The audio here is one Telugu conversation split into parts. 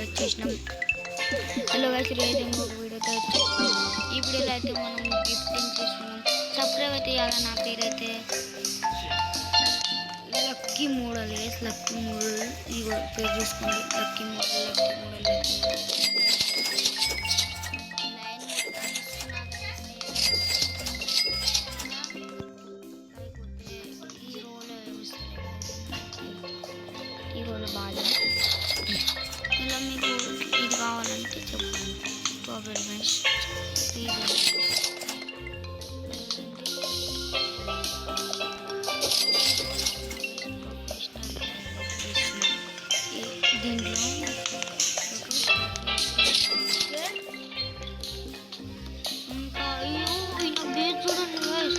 వచ్చేసినాం. హలో గైస్, ఈరోజు ఇంకొక వీడియోతో వచ్చేసినాం. ఈ వీడియోలో అయితే మనం గిఫ్టింగ్ చేస్తున్నాం. సబ్స్క్రైబ్ అయితే ఇవ్వాలి. నా పేరు అయితే lucky model. Yes, lucky model. ఇగో పేరు చూసుకోండి, lucky model, lucky model, lucky model. హీరోలో బాగా ఇలా మీకు ఇది కావాలంటే చెప్పండి. ప్రాబ్లం ఫ్రెండ్స్, దీంట్లో ఇంకా ఈయన బేస్ చూడండి guys.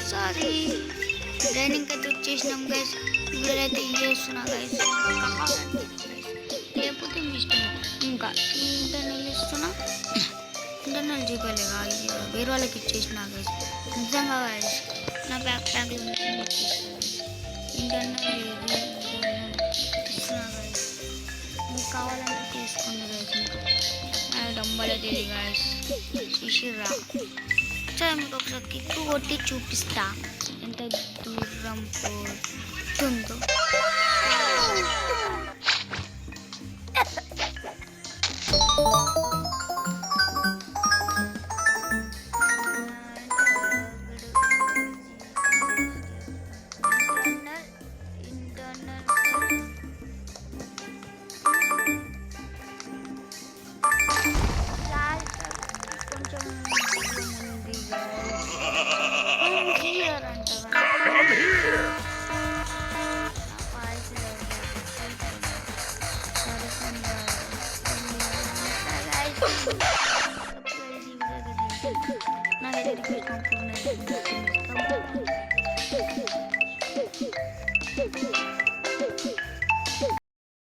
సారీ, నేను ఇంకా తుక్ చేసినాం గైస్. వీళ్ళైతే చేస్తున్నా గైస్, లేకపోతే మీ ఇష్టం. ఇంకా ఇంటర్నల్ ఇస్తున్నా, ఇంటర్నల్ జీపేలేగా వేరే వాళ్ళకి ఇచ్చేసిన గైస్. నిజంగా గైస్, నా బ్యాక్లో ఇంటర్నల్ ఇస్తున్నా గైస్. మీకు కావాలంటే తీసుకోండి గైస్. ఇంకా నా డబ్బులే తెలియదు గైస్. చూసిర్రా, సరే మీకు ఒకసారి కిక్ కొట్టి చూపిస్తా ఎంత దూరం పోతుందో. నాకైతే